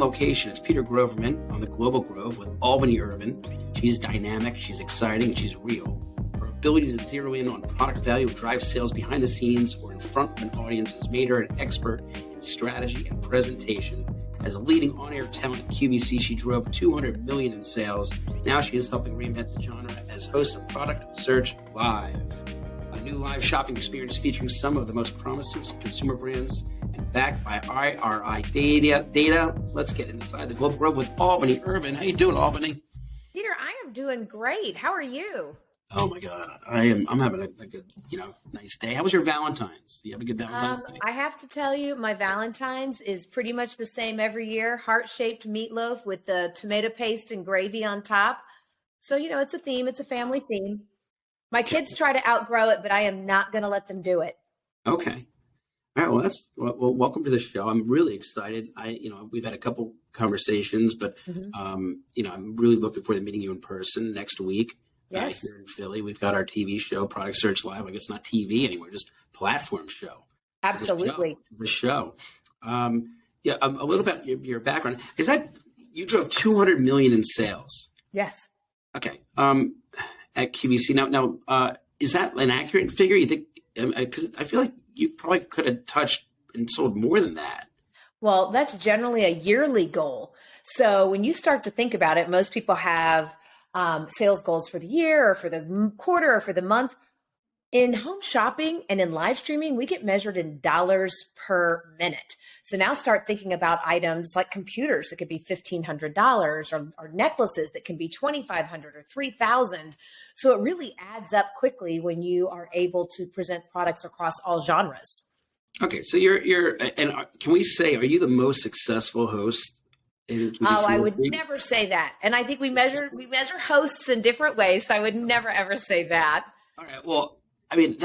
location. It's Peter Groverman on the Global Grove with Albany Irvin. She's dynamic, she's exciting, and she's real. Her ability to zero in on product value, drive sales behind the scenes or in front of an audience has made her an expert in strategy and presentation. As a leading on-air talent at QVC, she drove $200 million in sales. Now she is helping reinvent the genre as host of Product Search Live, a new live shopping experience featuring some of the most promising consumer brands and backed by IRI data. Let's get inside the Global Grove with Albany Irvin. How you doing, Albany? Peter, I am doing great. How are you? Oh my God, I'm having a good, nice day. How was your Valentine's? You have a good Valentine's Day? I have to tell you, my Valentine's is pretty much the same every year. Heart-shaped meatloaf with the tomato paste and gravy on top. So, it's a theme. It's a family theme. My kids try to outgrow it, but I am not going to let them do it. Okay. All right. Well, welcome to the show. I'm really excited. We've had a couple conversations, but, I'm really looking forward to meeting you in person next week. Yes. Here in Philly, we've got our TV show, Product Search Live. I guess not TV anymore, just platform show. Absolutely. The show. A little about your background. Is that you drove $200 million in sales? Yes. Okay. At QVC. Now, is that an accurate figure? You think? Because I feel like you probably could have touched and sold more than that. Well, that's generally a yearly goal. So when you start to think about it, most people have sales goals for the year or for the quarter or for the month. In home shopping and in live streaming, we get measured in dollars per minute. So now start thinking about items like computers that could be $1,500 or necklaces that can be $2,500 or $3,000. So it really adds up quickly when you are able to present products across all genres. Okay, so you're and can we say, are you the most successful host? I would never say that. And I think we measure hosts in different ways. So I would never, ever say that. All right. Well, I mean,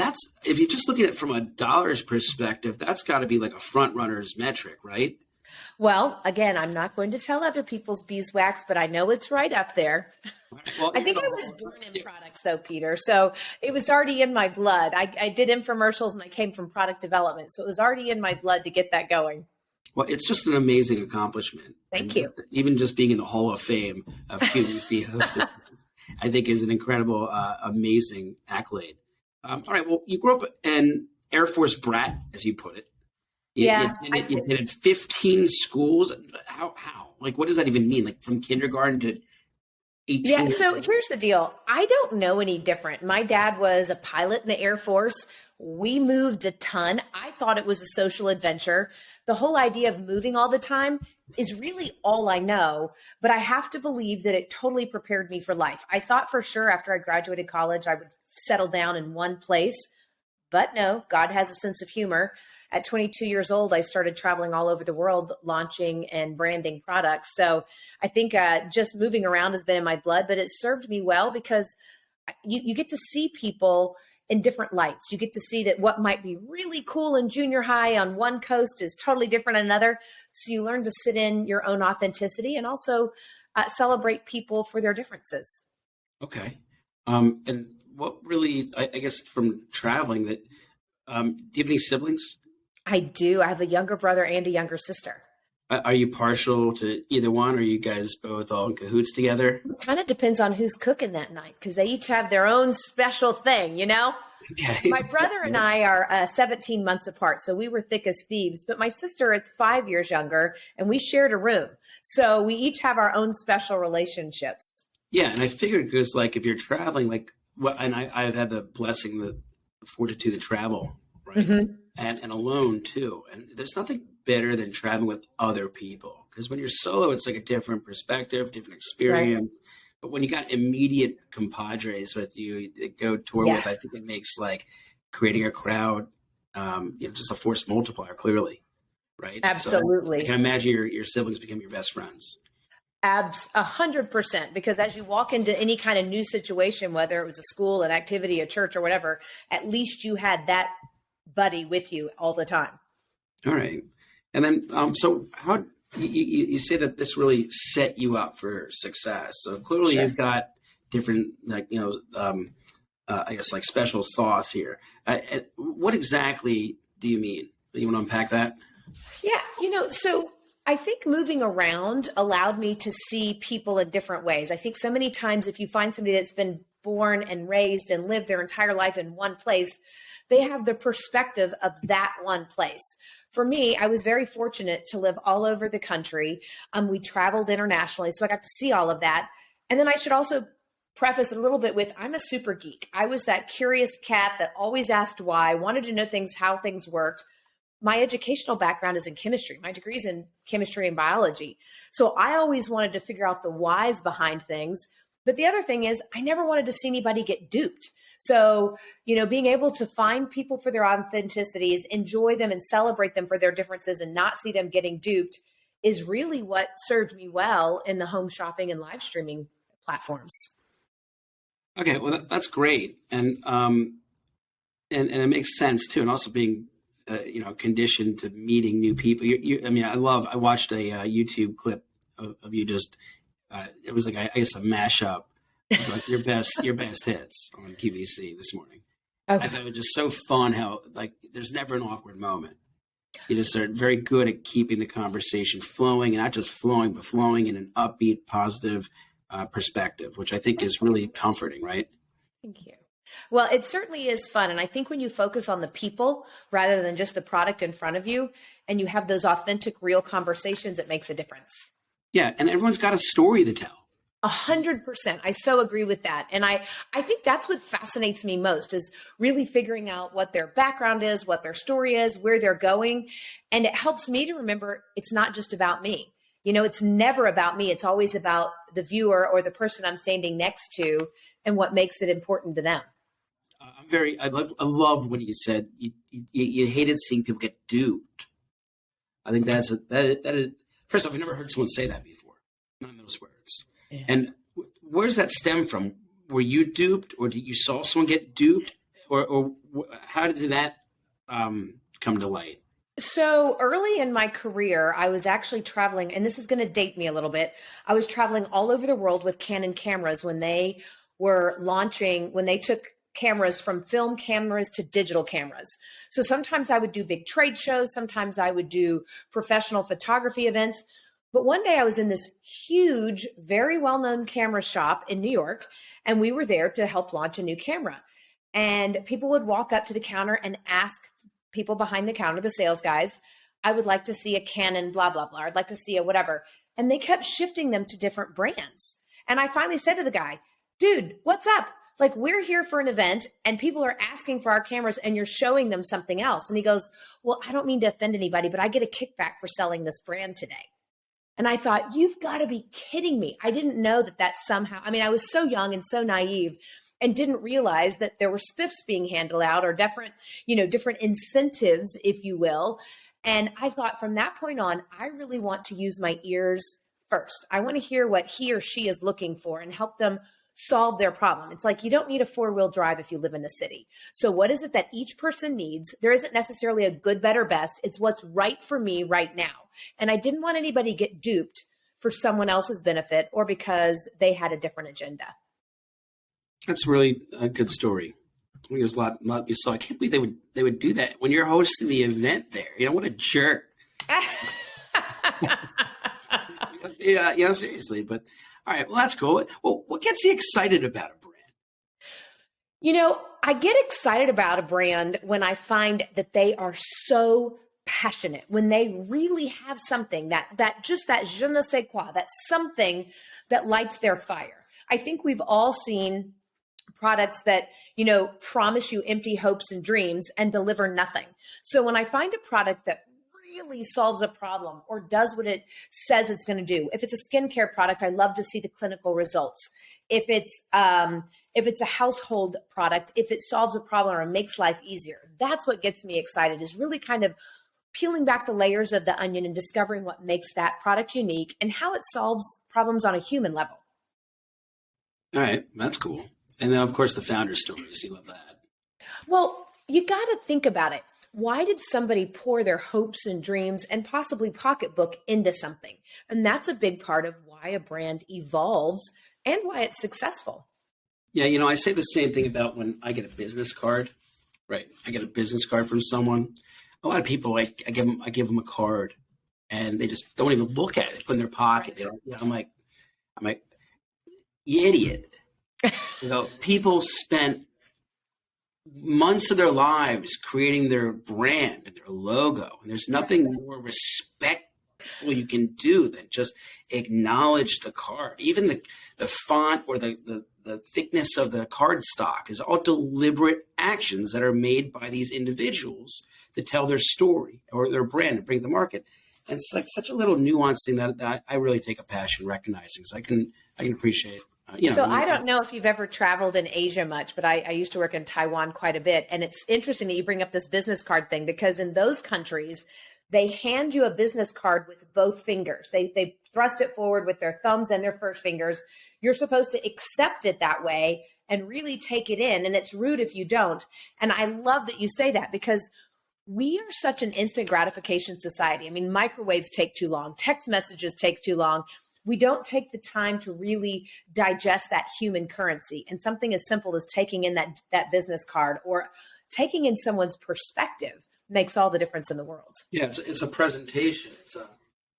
if you're just looking at it from a dollars perspective, that's got to be like a front runner's metric, right? Well, again, I'm not going to tell other people's beeswax, but I know it's right up there. Well, I think I was born in products though, Peter. So it was already in my blood. I did infomercials and I came from product development. So it was already in my blood to get that going. Well, it's just an amazing accomplishment. Thank you. Even just being in the Hall of Fame of QVC hosting, I think is an incredible, amazing accolade. All right. Well, you grew up an Air Force brat, as you put it. You attended 15 schools. How? Like, what does that even mean? Like from kindergarten to 18? Yeah. So here's the deal. I don't know any different. My dad was a pilot in the Air Force. We moved a ton. I thought it was a social adventure. The whole idea of moving all the time is really all I know, but I have to believe that it totally prepared me for life. I thought for sure after I graduated college, I would settle down in one place, but no, God has a sense of humor. At 22 years old, I started traveling all over the world, launching and branding products. So I think just moving around has been in my blood, but it served me well because you get to see people in different lights. You get to see that what might be really cool in junior high on one coast is totally different on another. So you learn to sit in your own authenticity and also celebrate people for their differences. Okay. And what really, I guess from traveling that, do you have any siblings? I do. I have a younger brother and a younger sister. Are you partial to either one? Or are you guys both all in cahoots together? It kind of depends on who's cooking that night because they each have their own special thing, Okay. My brother and I are 17 months apart, so we were thick as thieves. But my sister is 5 years younger, and we shared a room. So we each have our own special relationships. Yeah, and I figured because, like, if you're traveling, like, and I've had the blessing, the fortitude to travel, right? Mm-hmm. And alone, too. And there's nothing better than traveling with other people. Because when you're solo, it's like a different perspective, different experience. Right. But when you got immediate compadres with you that go tour with, I think it makes like creating a crowd, just a force multiplier, clearly, right? Absolutely. So I can imagine your siblings become your best friends. 100%. Because as you walk into any kind of new situation, whether it was a school, an activity, a church, or whatever, at least you had that buddy with you all the time. All right. And then, so how you say that this really set you up for success? So clearly you've got different, like, I guess like special sauce here. What exactly do you mean? You want to unpack that? Yeah. So I think moving around allowed me to see people in different ways. I think so many times if you find somebody that's been born and raised and lived their entire life in one place, they have the perspective of that one place. For me, I was very fortunate to live all over the country. We traveled internationally, so I got to see all of that. And then I should also preface it a little bit with I'm a super geek. I was that curious cat that always asked why, wanted to know things, how things worked. My educational background is in chemistry. My degree is in chemistry and biology. So I always wanted to figure out the whys behind things. But the other thing is I never wanted to see anybody get duped. So, being able to find people for their authenticities, enjoy them and celebrate them for their differences and not see them getting duped is really what served me well in the home shopping and live streaming platforms. Okay, well, that's great. And it makes sense too. And also being, conditioned to meeting new people. I watched a YouTube clip of you just, it was like, I guess a mashup of like your best hits on QVC this morning. Okay. I thought it was just so fun how like there's never an awkward moment. You just are very good at keeping the conversation flowing, and not just flowing, but flowing in an upbeat, positive perspective, which I think is really comforting, right? Thank you. Well, it certainly is fun. And I think when you focus on the people rather than just the product in front of you, and you have those authentic, real conversations, it makes a difference. Yeah. And everyone's got a story to tell. 100%. I so agree with that. And I think that's what fascinates me most is really figuring out what their background is, what their story is, where they're going. And it helps me to remember it's not just about me. It's never about me. It's always about the viewer or the person I'm standing next to and what makes it important to them. I love what you said. You hated seeing people get duped. I think that is, first off, I've never heard someone say that before. None of those words. Yeah. And where does that stem from? Were you duped, or did you saw someone get duped, or how did that come to light? So early in my career, I was actually traveling, and this is going to date me a little bit. I was traveling all over the world with Canon cameras when they were launching, when they took cameras from film cameras to digital cameras. So sometimes I would do big trade shows. Sometimes I would do professional photography events. But one day I was in this huge, very well-known camera shop in New York, and we were there to help launch a new camera. And people would walk up to the counter and ask people behind the counter, the sales guys, I would like to see a Canon, blah, blah, blah. I'd like to see a whatever. And they kept shifting them to different brands. And I finally said to the guy, dude, what's up? Like, we're here for an event and people are asking for our cameras and you're showing them something else. And he goes, well, I don't mean to offend anybody, but I get a kickback for selling this brand today. And I thought, you've got to be kidding me. I didn't know that somehow, I was so young and so naive and didn't realize that there were spiffs being handed out or different incentives, if you will. And I thought from that point on, I really want to use my ears first. I want to hear what he or she is looking for and help them solve their problem. It's like you don't need a 4-wheel drive if you live in the city. So what is it that each person needs? There isn't necessarily a good, better, best. It's what's right for me right now. And I didn't want anybody to get duped for someone else's benefit or because they had a different agenda. That's really a good story. I think there's a lot you saw. I can't believe they would do that when you're hosting the event there. What a jerk. Yeah, seriously. But all right, well, that's cool. Well, what gets you excited about a brand? I get excited about a brand when I find that they are so passionate, when they really have something that just that je ne sais quoi, that something that lights their fire. I think we've all seen products that, promise you empty hopes and dreams and deliver nothing. So when I find a product that really solves a problem or does what it says it's going to do. If it's a skincare product, I love to see the clinical results. If it's a household product, if it solves a problem or makes life easier, that's what gets me excited, is really kind of peeling back the layers of the onion and discovering what makes that product unique and how it solves problems on a human level. All right, that's cool. And then, of course, the founder stories. You love that. Well, you got to think about it. Why did somebody pour their hopes and dreams and possibly pocketbook into something? And that's a big part of why a brand evolves and why it's successful. Yeah, I say the same thing about when I get a business card. Right. I get a business card from someone. A lot of people, I give them a card and they just don't even look at it. They put it in their pocket. They don't, I'm like, you idiot. People spent months of their lives creating their brand and their logo. And there's nothing more respectful you can do than just acknowledge the card. Even the font or the thickness of the card stock is all deliberate actions that are made by these individuals to tell their story or their brand and bring it to market. And it's like such a little nuanced thing that I really take a passion recognizing. So I can appreciate. So I don't know if you've ever traveled in Asia much, but I used to work in Taiwan quite a bit. And it's interesting that you bring up this business card thing, because in those countries, they hand you a business card with both fingers. They thrust it forward with their thumbs and their first fingers. You're supposed to accept it that way and really take it in. And it's rude if you don't. And I love that you say that, because we are such an instant gratification society. I mean, microwaves take too long. Text messages take too long. We don't take the time to really digest that human currency. And something as simple as taking in that business card or taking in someone's perspective makes all the difference in the world. Yeah, it's a presentation.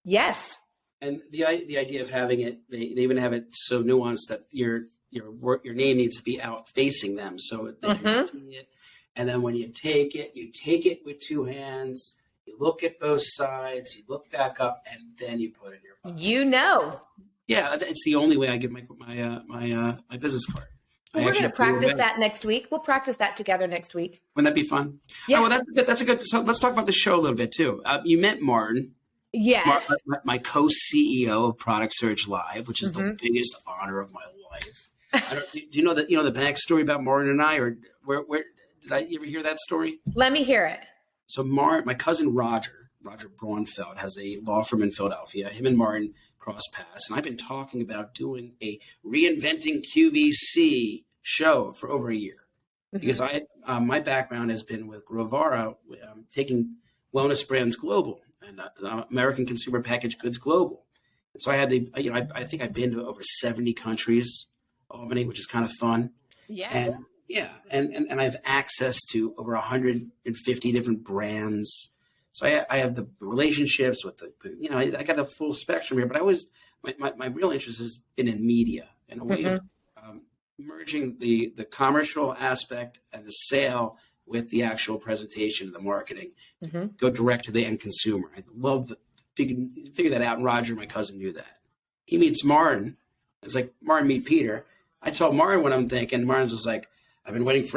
Yes. And the idea of having it, they even have it so nuanced that your name needs to be out facing them so they can see it. And then when you take it with two hands. You look at both sides, you look back up, and then you put it in your pocket. Yeah, it's the only way I give my business card. We're going to practice that next week. We'll practice that together next week. Wouldn't that be fun? Yeah. Oh, well, that's a good. So let's talk about the show a little bit too. You met Martin. Yes. My co-CEO of Product Search Live, which is the biggest honor of my life. Do you know the backstory about Martin and I, or where did you ever hear that story? Let me hear it. So my cousin Roger Braunfeld has a law firm in Philadelphia. Him and Martin cross paths. And I've been talking about doing a reinventing QVC show for over a year. Because my background has been with Grovara, taking wellness brands global and American consumer packaged goods global. And so I had I think I've been to over 70 countries, Albany, which is kind of fun. Yeah. And I have access to over 150 different brands. So I have the relationships with I got a full spectrum here, but my real interest has been in media and a way of merging the commercial aspect and the sale with the actual presentation, the marketing, go direct to the end consumer. I love figure that out. And Roger, my cousin, knew that. He meets Martin. It's like, Martin, meet Peter. I told Martin what I'm thinking. Martin's was like, I've been waiting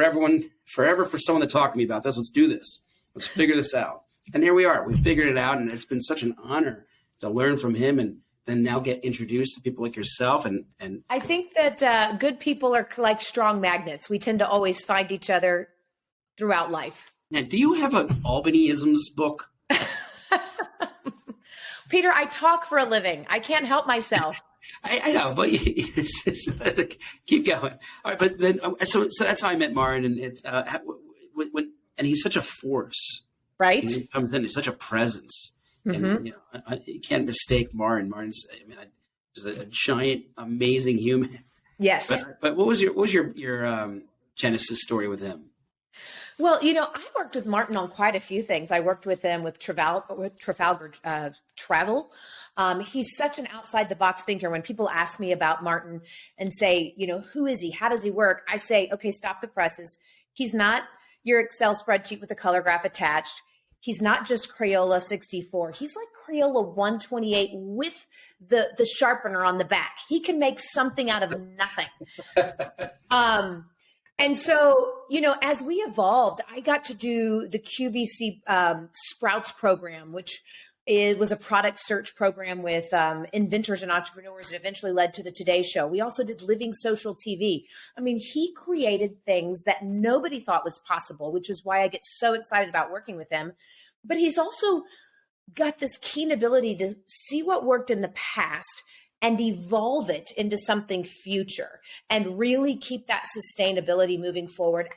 forever for someone to talk to me about this. Let's do this. Let's figure this out. And here we are. We figured it out, and it's been such an honor to learn from him and then now get introduced to people like yourself. And I think that good people are like strong magnets. We tend to always find each other throughout life. Now, do you have an Albanyisms book? Peter, I talk for a living. I can't help myself. I know, but keep going. All right, but then so that's how I met Martin, and it's and he's such a force, right? He comes in, he's such a presence, and you can't mistake Martin. Martin's, he's a giant, amazing human. Yes. But what was your genesis story with him? Well, I worked with Martin on quite a few things. I worked with him with Trafalgar Travel. He's such an outside the box thinker. When people ask me about Martin and say, who is he? How does he work? I say, okay, stop the presses. He's not your Excel spreadsheet with a color graph attached. He's not just Crayola 64. He's like Crayola 128 with the sharpener on the back. He can make something out of nothing. And so, as we evolved, I got to do the QVC Sprouts program, which was a product search program with inventors and entrepreneurs that eventually led to the Today Show. We also did Living Social TV. I mean, he created things that nobody thought was possible, which is why I get so excited about working with him. But he's also got this keen ability to see what worked in the past and evolve it into something future and really keep that sustainability moving forward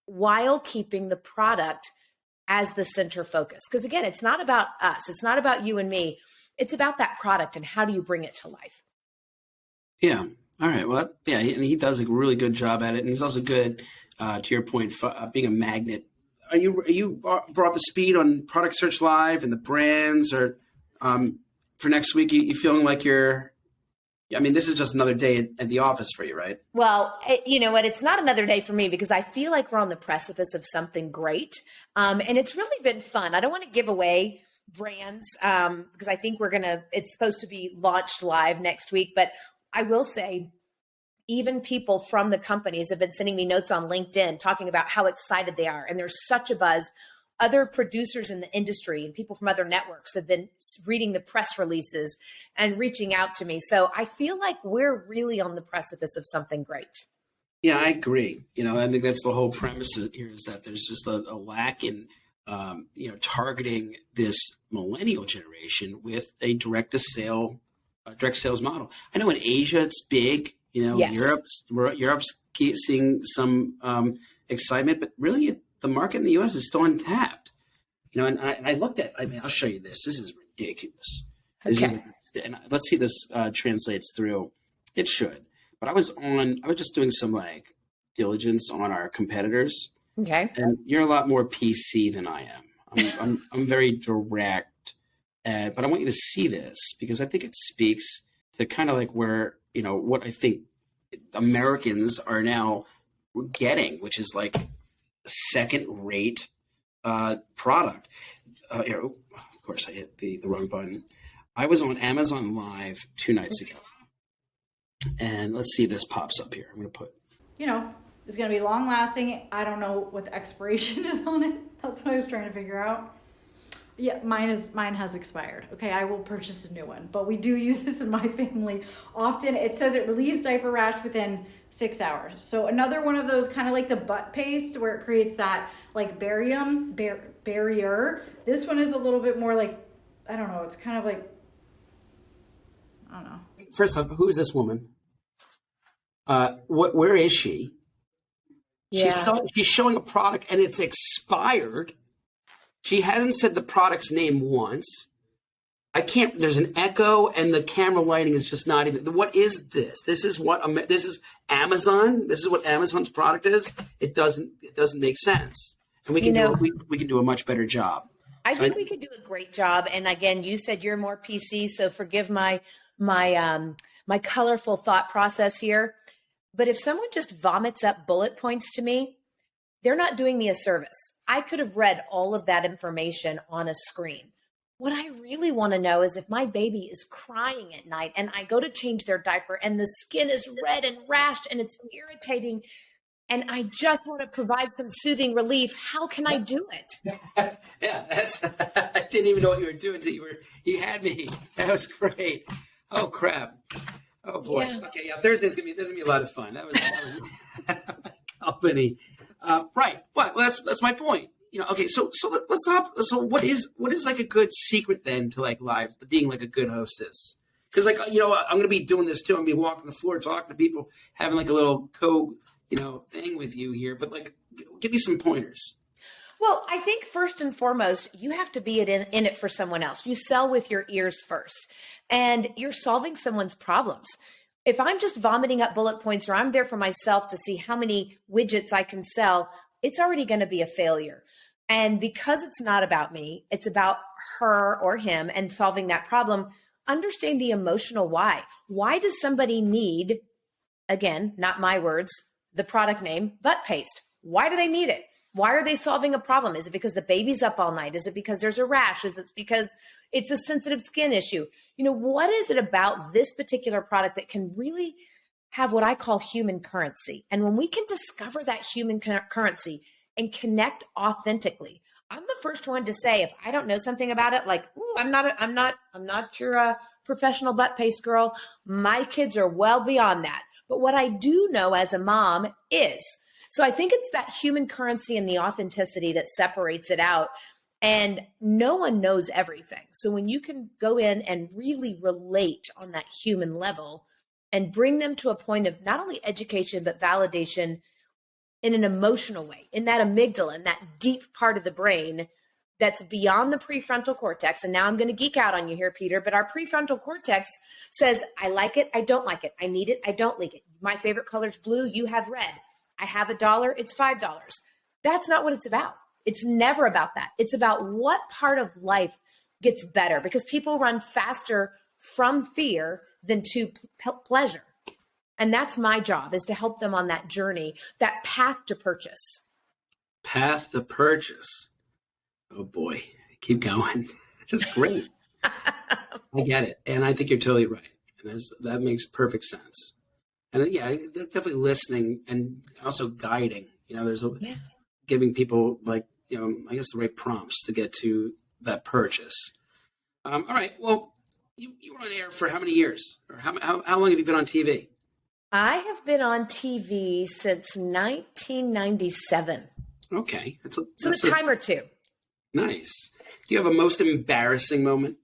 while keeping the product as the center focus. Because again, it's not about us. It's not about you and me. It's about that product and how do you bring it to life? Yeah. All right. Well, yeah, and he does a really good job at it. And he's also good, to your point, being a magnet. Are you brought up to speed on Product Search Live and the brands, or For next week, you feeling like this is just another day at the office for you, right? Well, you know what? It's not another day for me because I feel like we're on the precipice of something great. And it's really been fun. I don't want to give away brands because I think it's supposed to be launched live next week. But I will say, even people from the companies have been sending me notes on LinkedIn talking about how excited they are. And there's such a buzz. Other producers in the industry and people from other networks have been reading the press releases and reaching out to me. So I feel like we're really on the precipice of something great. Yeah, I agree. I think that's the whole premise here is that there's just a lack in, targeting this millennial generation with a direct sales model. I know in Asia it's big. Yes. Europe's seeing some excitement, but really the market in the U.S. is still untapped. And I looked at. I'll show you this. This is ridiculous. Okay. And let's see this translates through. It should. But I was just doing some diligence on our competitors. Okay. And you're a lot more PC than I am. I'm very direct, but I want you to see this because I think it speaks to kind of like where what I think Americans are now getting, which is like second-rate product. Of course, I hit the wrong button. I was on Amazon Live 2 nights ago, and let's see if this pops up here. I'm going to put. It's going to be long-lasting. I don't know what the expiration is on it. That's what I was trying to figure out. Yeah, mine has expired. Okay, I will purchase a new one. But we do use this in my family often. It says it relieves diaper rash within 6 hours. So another one of those kind of like the butt paste where it creates that like barrier. This one is a little bit more like, I don't know, it's kind of like, I don't know. First off, who is this woman? Where is she? Yeah. She's showing a product and it's expired. She hasn't said the product's name once. There's an echo and the camera lighting is just not even, what is this? This is Amazon. This is what Amazon's product is. It doesn't make sense. And we can do a much better job. I think we could do a great job. And again, you said you're more PC, so forgive my colorful thought process here. But if someone just vomits up bullet points to me, they're not doing me a service. I could have read all of that information on a screen. What I really want to know is if my baby is crying at night and I go to change their diaper and the skin is red and rashed and it's irritating and I just want to provide some soothing relief, how can I do it? Yeah, I didn't even know what you were doing. You had me. That was great. Oh crap. Oh boy. Yeah. Okay, yeah. Thursday's gonna be a lot of fun. That was Albany. Right. Well, that's my point. Okay. So let's stop. So what is like a good secret then to like lives, to being like a good hostess? Because I'm going to be doing this too. I'm going to be walking the floor, talking to people, having like a little thing with you here. But like, give me some pointers. Well, I think first and foremost, you have to be in it for someone else. You sell with your ears first, and you're solving someone's problems. If I'm just vomiting up bullet points or I'm there for myself to see how many widgets I can sell, it's already going to be a failure. And because it's not about me, it's about her or him and solving that problem. Understand the emotional why. Why does somebody need, again, not my words, the product name, butt paste? Why do they need it? Why are they solving a problem? Is it because the baby's up all night? Is it because there's a rash? Is it because it's a sensitive skin issue? What is it about this particular product that can really have what I call human currency? And when we can discover that human currency and connect authentically, I'm the first one to say, if I don't know something about it, like, ooh, I'm not your professional butt paste girl. My kids are well beyond that. But what I do know as a mom is, so I think it's that human currency and the authenticity that separates it out. And no one knows everything. So when you can go in and really relate on that human level and bring them to a point of not only education, but validation in an emotional way, in that amygdala, in that deep part of the brain that's beyond the prefrontal cortex. And now I'm going to geek out on you here, Peter, but our prefrontal cortex says, I like it, I don't like it. I need it, I don't like it. My favorite color is blue, you have red. I have $1, it's $5. That's not what it's about. It's never about that. It's about what part of life gets better because people run faster from fear than to pleasure. And that's my job, is to help them on that journey, that path to purchase. Path to purchase. Oh boy, keep going. That's great. I get it. And I think you're totally right. And that makes perfect sense. And yeah, definitely listening and also guiding, there's giving people I guess the right prompts to get to that purchase. All right. Well, you were on air for how many years? Or how long have you been on TV? I have been on TV since 1997. Okay. That's a time or two. Nice. Do you have a most embarrassing moment?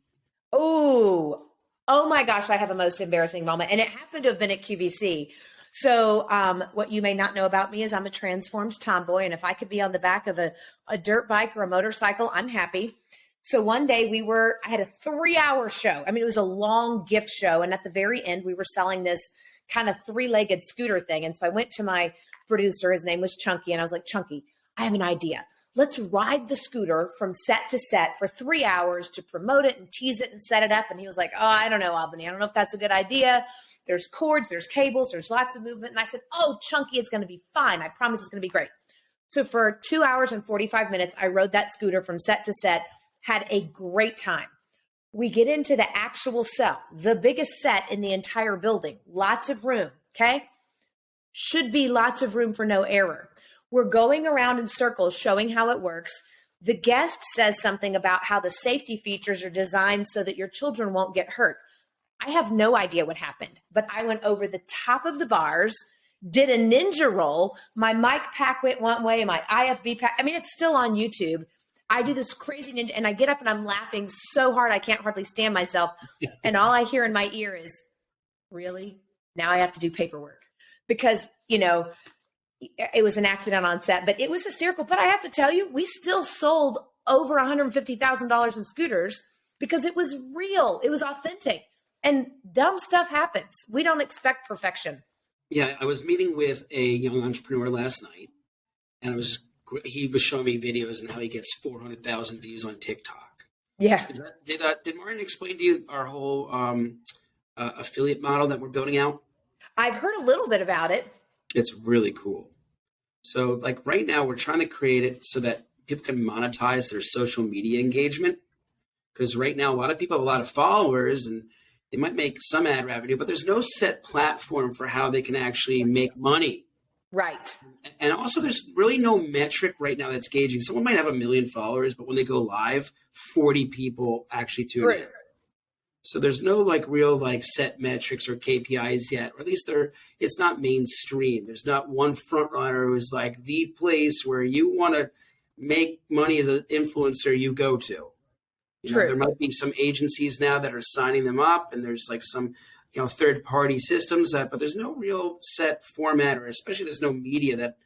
Oh my gosh, I have a most embarrassing moment. And it happened to have been at QVC. So what you may not know about me is I'm a transformed tomboy. And if I could be on the back of a dirt bike or a motorcycle, I'm happy. So one day I had a 3-hour show. I mean, it was a long gift show. And at the very end, we were selling this kind of 3-legged scooter thing. And so I went to my producer, his name was Chunky. And I was like, Chunky, I have an idea. Let's ride the scooter from set to set for 3 hours to promote it and tease it and set it up. And he was like, oh, I don't know, Albany. I don't know if that's a good idea. There's cords, there's cables, there's lots of movement. And I said, oh, Chunky, it's going to be fine. I promise it's going to be great. So for 2 hours and 45 minutes, I rode that scooter from set to set, had a great time. We get into the actual cell, the biggest set in the entire building, lots of room, okay? Should be lots of room for no error. We're going around in circles showing how it works. The guest says something about how the safety features are designed so that your children won't get hurt. I have no idea what happened, but I went over the top of the bars, did a ninja roll. My mic pack went one way, my IFB pack. I mean, it's still on YouTube. I do this crazy ninja and I get up and I'm laughing so hard I can't hardly stand myself. And all I hear in my ear is, really? Now I have to do paperwork. Because, it was an accident on set, but it was hysterical. But I have to tell you, we still sold over $150,000 in scooters because it was real. It was authentic. And dumb stuff happens. We don't expect perfection. Yeah, I was meeting with a young entrepreneur last night, and he was showing me videos and how he gets 400,000 views on TikTok. Yeah. Did Martin explain to you our whole affiliate model that we're building out? I've heard a little bit about it. It's really cool. So right now we're trying to create it so that people can monetize their social media engagement. Because right now a lot of people have a lot of followers and they might make some ad revenue, but there's no set platform for how they can actually make money. Right. And also there's really no metric right now that's gauging. Someone might have 1 million followers, but when they go live, 40 people actually tune in. So there's no real set metrics or KPIs yet, or at least it's not mainstream. There's not one front runner who's the place where you want to make money as an influencer you go to. There might be some agencies now that are signing them up, and there's some third party systems but there's no real set format, or especially there's no media that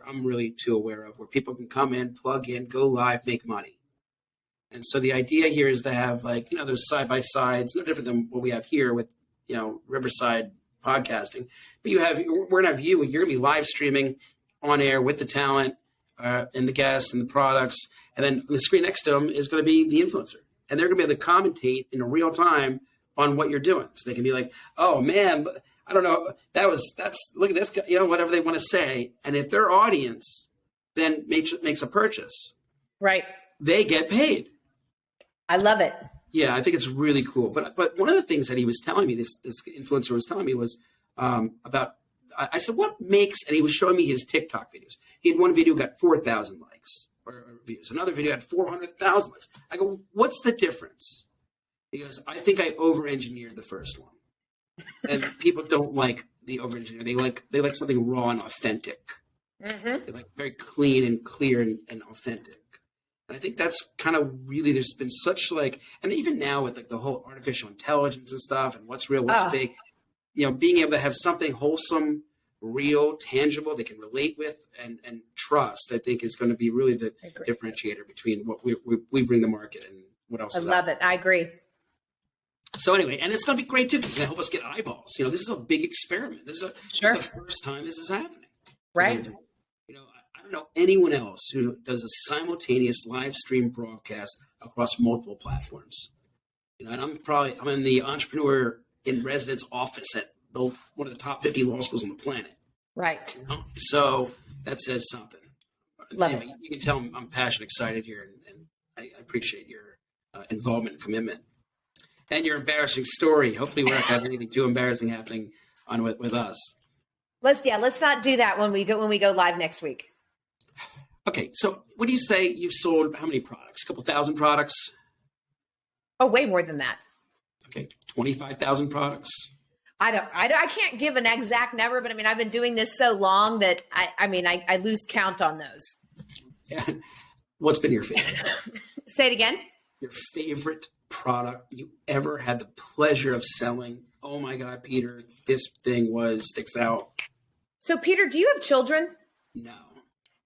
I'm really too aware of where people can come in, plug in, go live, make money. And so the idea here is to have those side-by-sides, no different than what we have here with, Riverside podcasting. But we're going to have you're going to be live streaming on air with the talent and the guests and the products. And then on the screen next to them is going to be the influencer. And they're going to be able to commentate in real time on what you're doing. So they can be like, oh man, I don't know. Look at this guy, whatever they want to say. And if their audience then makes a purchase, right, they get paid. I love it. Yeah, I think it's really cool. But one of the things that he was telling me, this influencer was telling me was about, I said, what makes, and he was showing me his TikTok videos. He had one video got 4,000 likes or views. Another video had 400,000 likes. I go, what's the difference? He goes, I think I over-engineered the first one. And people don't like the over-engineer. They like something raw and authentic. Mm-hmm. They like very clean and clear and authentic. And I think that's kind of really, there's been such and even now with the whole artificial intelligence and stuff and what's real, what's fake, being able to have something wholesome, real, tangible, they can relate with and trust, I think is going to be really the differentiator between what we bring to market and what else. I love it. I agree. So anyway, and it's going to be great too, because it's going to help us get eyeballs. This is a big experiment. This is the first time this is happening. Right. I don't know anyone else who does a simultaneous live stream broadcast across multiple platforms. And I'm in the entrepreneur in residence office at one of the top 50 law schools on the planet. Right. So that says something. Love anyway, it. You can tell I'm passionate, excited here, and I appreciate your involvement and commitment. And your embarrassing story. Hopefully we won't have anything too embarrassing happening on with us. Let's not do that when we go live next week. Okay, so what do you say you've sold how many products? A couple thousand products? Oh, way more than that. Okay, 25,000 products. I can't give an exact number, but I mean, I've been doing this so long that I lose count on those. Yeah. What's been your favorite? Say it again. Your favorite product you ever had the pleasure of selling? Oh my God, Peter, this thing sticks out. So Peter, do you have children? No.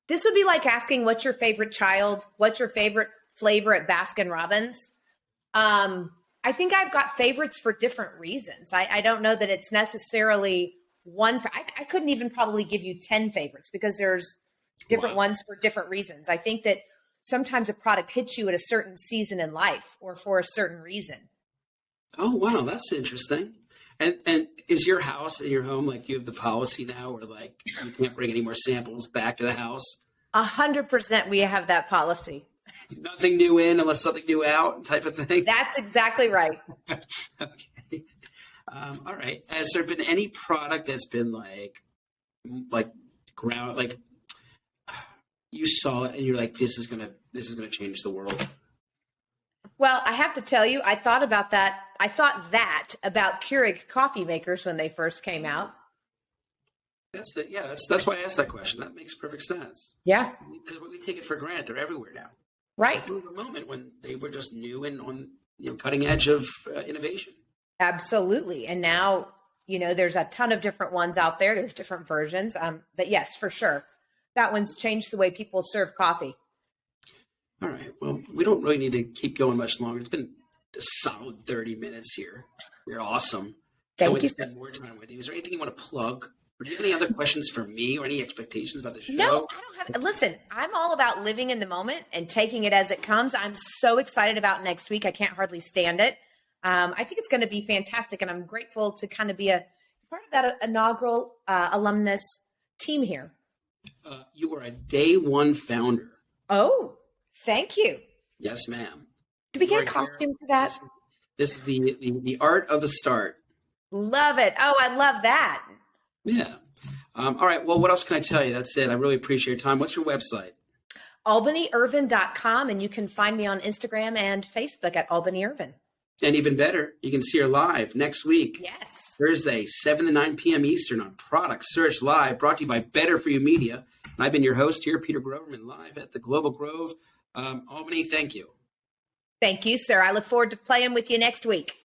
This would be like asking what's your favorite child, what's your favorite flavor at Baskin Robbins. I think I've got favorites for different reasons. I don't know that it's necessarily one. I couldn't even probably give you 10 favorites because there's different ones for different reasons. I think that sometimes a product hits you at a certain season in life or for a certain reason. Oh, wow. That's interesting. And is your house and your home, like you have the policy now where like you can't bring any more samples back to the house? 100% we have that policy. Nothing new in unless something new out type of thing? That's exactly right. Okay. All right. Has there been any product that's been like you saw it and you're like, this is gonna change the world? Well, I have to tell you, I thought that about Keurig coffee makers when they first came out. That's why I asked that question. That makes perfect sense. Yeah. Because we take it for granted. They're everywhere now. Right. There was a moment when they were just new and on cutting edge of innovation. Absolutely. And now, there's a ton of different ones out there. There's different versions. But yes, for sure. That one's changed the way people serve coffee. All right. Well, we don't really need to keep going much longer. It's been a solid 30 minutes here. You're awesome. Thank you. Spend more time with you. Is there anything you want to plug? Or do you have any other questions for me or any expectations about the show? No, I don't have. Listen, I'm all about living in the moment and taking it as it comes. I'm so excited about next week. I can't hardly stand it. I think it's going to be fantastic. And I'm grateful to kind of be a part of that inaugural alumnus team here. You are a day one founder. Oh, thank you. Yes, ma'am. Do we get a costume for that? This is the art of the start. Love it. Oh, I love that. Yeah. All right. Well, what else can I tell you? That's it. I really appreciate your time. What's your website? albanyirvin.com. And you can find me on Instagram and Facebook at Albany Irvin. And even better, you can see her live next week. Yes. Thursday, 7 to 9 p.m. Eastern on Product Search Live, brought to you by Better For You Media. And I've been your host here, Peter Groverman, live at the Global Grove. Albany, thank you. Thank you, sir. I look forward to playing with you next week.